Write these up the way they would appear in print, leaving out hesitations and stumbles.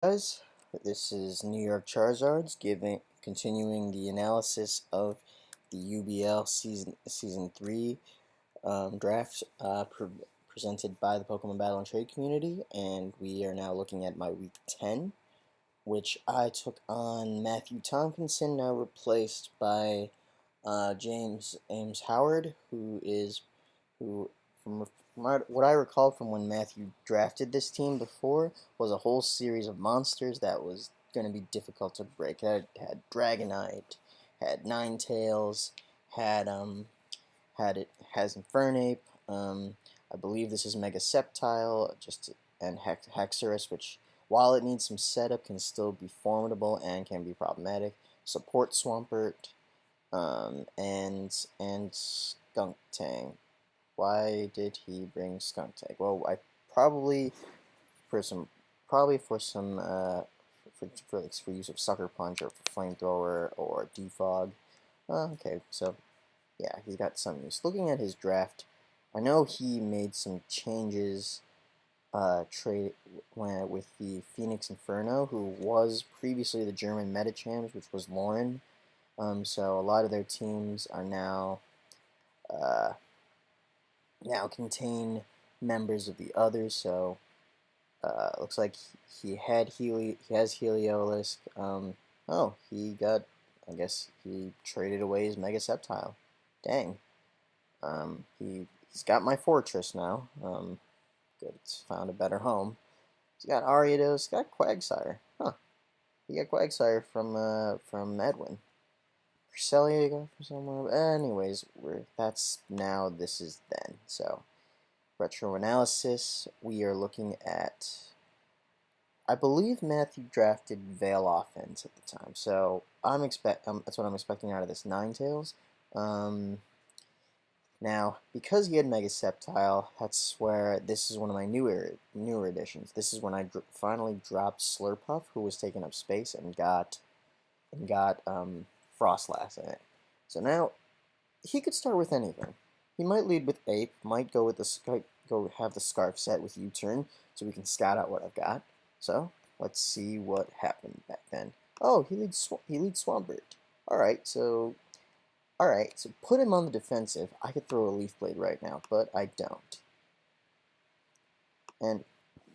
Guys, this is New York Charizards continuing the analysis of the UBL season 3 draft presented by the Pokemon Battle and Trade community, and we are now looking at my week 10, which I took on Matthew Tompkinson, now replaced by James Ames Howard, who from what I recall from when Matthew drafted this team before was a whole series of monsters that was going to be difficult to break. It had Dragonite, had Ninetales, had has Infernape. I believe this is Mega Sceptile, and Hexerus, which while it needs some setup, can still be formidable and can be problematic. Support Swampert, and Skuntank. Why did he bring Skunk Tank? Well, I probably for some probably for some for use of Sucker Punch or Flamethrower or Defog. Okay, so yeah, he's got some use. Looking at his draft, I know he made some changes. Trade with the Phoenix Inferno, who was previously the German Metachamps, which was Lauren. So a lot of their teams are uh, now contain members of the others. So looks like he has Heliolisk. Oh, he got. I guess he traded away his Mega Sceptile. Dang. He's got my fortress now. Good. It's found a better home. He's got Ariados. Got Quagsire. Huh. He got Quagsire from Edwin. Cresselia got from somewhere. Anyways, that's now. This is then. So retro analysis. We are looking at. I believe Matthew drafted Veil Offense at the time, so that's what I'm expecting out of this Ninetales. Um, Now, because he had Mega Sceptile, that's where this is one of my newer additions. This is when I finally dropped Slurpuff, who was taking up space, and got Frostlass in it. So now he could start with anything. He might lead with Ape, might go with go have the Scarf set with U-turn, so we can scout out what I've got. So let's see what happened back then. Oh, he leads Swampert. All right, so put him on the defensive. I could throw a Leaf Blade right now, but I don't.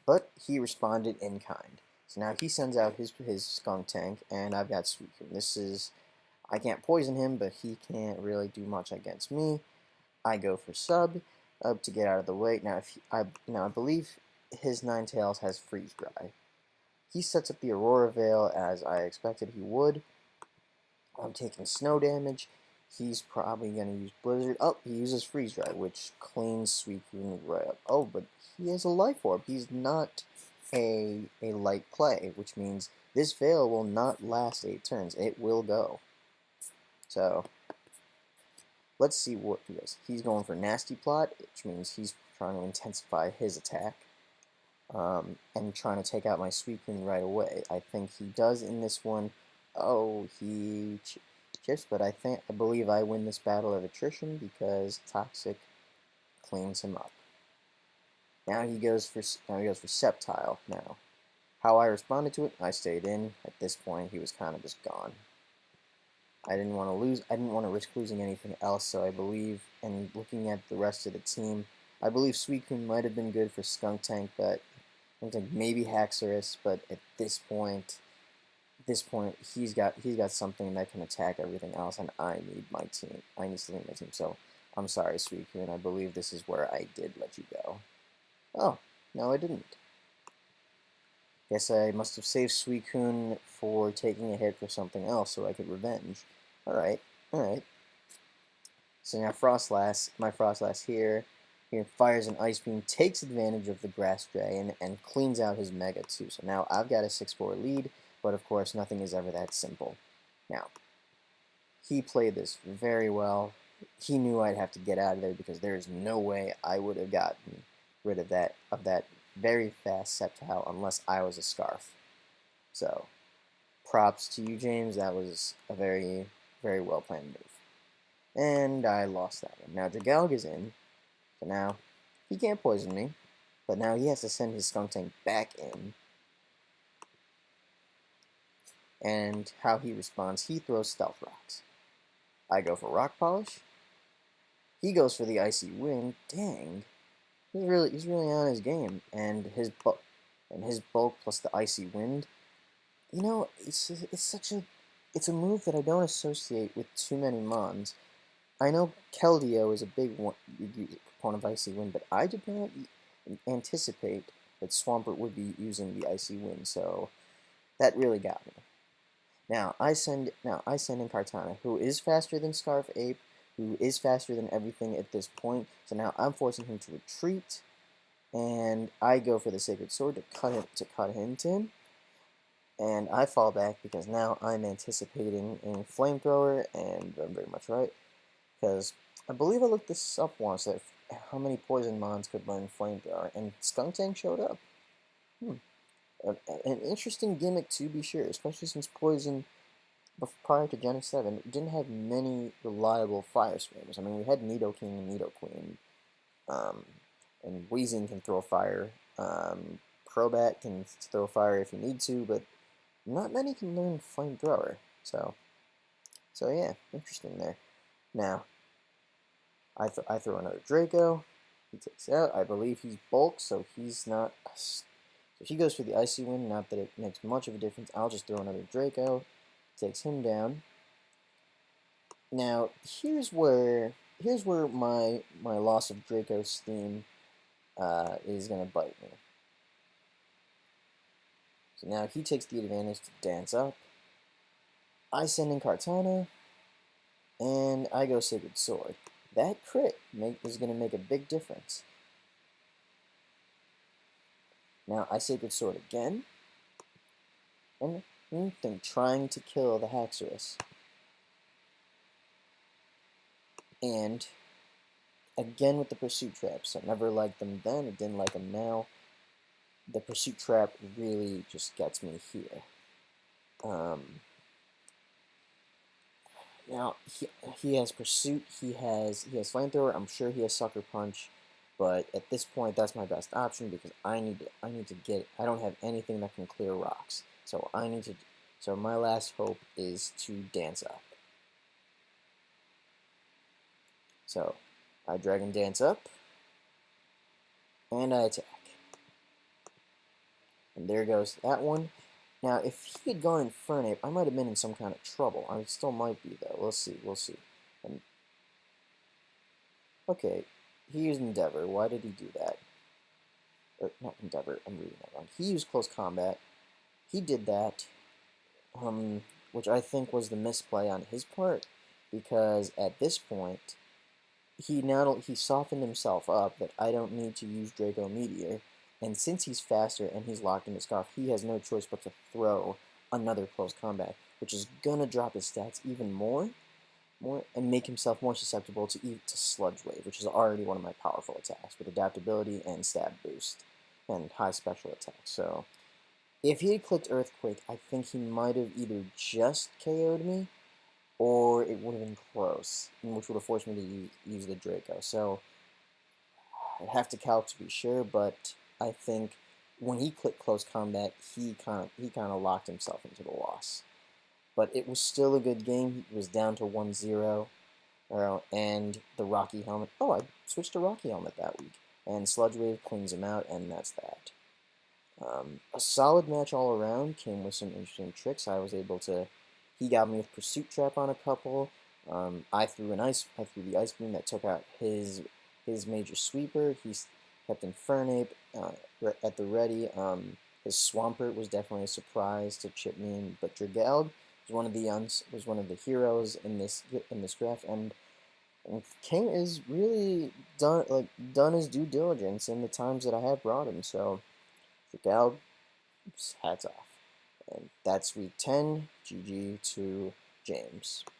But he responded in kind. So now he sends out his Skunk Tank, and I've got Suicune. I can't poison him, but he can't really do much against me. I go for sub to get out of the way. Now I believe his Ninetales has Freeze Dry. He sets up the Aurora Veil as I expected he would. I'm taking snow damage. He's probably going to use Blizzard. Oh, he uses Freeze Dry, which cleans Suicune right up. Oh, but he has a Life Orb. He's not a light play, which means this Veil will not last 8 turns. It will go. So let's see what he does. He's going for Nasty Plot, which means he's trying to intensify his attack and trying to take out my Suicune right away. I think he does in this one. Oh, he chips, but I believe I win this battle of attrition because Toxic cleans him up. Now he goes for Sceptile. Now, how I responded to it, I stayed in. At this point, he was kind of just gone. I didn't want to lose. I didn't want to risk losing anything else. So I believe, and looking at the rest of the team, I believe Suicune might have been good for Skunk Tank, but I think maybe Haxorus. But at this point, he's got something that can attack everything else, and I need my team. I need to lead my team. So I'm sorry, Suicune. I believe this is where I did let you go. Oh, no, I didn't. Guess I must have saved Suicune for taking a hit for something else so I could revenge. Alright, alright. So now my Frostlass here fires an Ice Beam, takes advantage of the Grass Dragon, and cleans out his Mega too. So now I've got a 6-4 lead, but of course nothing is ever that simple. Now, he played this very well. He knew I'd have to get out of there because there is no way I would have gotten rid of that very fast Sceptile unless I was a Scarf. So, props to you, James. That was a very, very well planned move. And I lost that one. Now Dragalga's in, so now he can't poison me, but now he has to send his Skunk Tank back in. and how he responds, he throws Stealth Rocks. I go for Rock Polish. He goes for the Icy Wind. Dang, he's really on his game, and his bulk plus the Icy Wind. You know, it's a move that I don't associate with too many mons. I know Keldeo is a big one, proponent of Icy Wind, but I did not anticipate that Swampert would be using the Icy Wind, so that really got me. Now I send in Kartana, who is faster than Scarf Ape, who is faster than everything at this point. So now I'm forcing him to retreat, and I go for the Sacred Sword to cut into him. And I fall back because now I'm anticipating a Flamethrower, and I'm very much right. Because I believe I looked this up once, that how many Poison Mons could learn Flamethrower, and Skuntank showed up. An interesting gimmick to be sure, especially since Poison, prior to Gen 7, didn't have many reliable fire spammers. I mean, we had Nidoking and Nidoqueen, and Weezing can throw fire. Crobat can throw fire if you need to, but not many can learn Flamethrower. So yeah, interesting there. Now, I throw another Draco. He takes out. I believe he's bulk, so he's not. So he goes for the Icy Wind. Not that it makes much of a difference. I'll just throw another Draco. Takes him down. Now, here's where my loss of Draco Steam is gonna bite me. So now he takes the advantage to dance up. I send in Kartana, and I go Sacred Sword. That crit is going to make a big difference. Now I Sacred Sword again, and think trying to kill the Haxorus. And again with the Pursuit Traps. I never liked them then, I didn't like them now. The Pursuit Trap really just gets me here. Now he has Pursuit, he has Flamethrower. I'm sure he has Sucker Punch, but at this point that's my best option because I need to get. I don't have anything that can clear rocks, so I need to. So my last hope is to dance up. So I Dragon Dance up, and I attack, and there goes that one. Now, if he had gone Infernape, I might have been in some kind of trouble. I still might be, though. We'll see. And, okay, he used Endeavor. Why did he do that? Or, not Endeavor, I'm reading that wrong. He used Close Combat. He did that, which I think was the misplay on his part, because at this point, he softened himself up that I don't need to use Draco Meteor, and since he's faster and he's locked in his Scarf, he has no choice but to throw another Close Combat, which is gonna drop his stats even more, and make himself more susceptible to Sludge Wave, which is already one of my powerful attacks with adaptability and stab boost and high special attack. So if he had clicked Earthquake, I think he might have either just KO'd me, or it would have been close, which would have forced me to use the Draco. So I'd have to calc to be sure, but I think when he clicked Close Combat, he kind of locked himself into the loss. But it was still a good game. It was down to 1-0, and the Rocky Helmet. Oh, I switched to Rocky Helmet that week, and Sludge Wave cleans him out, and that's that. A solid match all around. Came with some interesting tricks. I was able to. He got me with Pursuit Trap on a couple. I threw the Ice Beam that took out his major sweeper. He kept Infernape at the ready. His Swampert was definitely a surprise to chip me in, but Dragalge was one of the heroes in this draft, and King is really done his due diligence in the times that I have brought him. So Dragalge, hats off. And that's week 10. GG to James.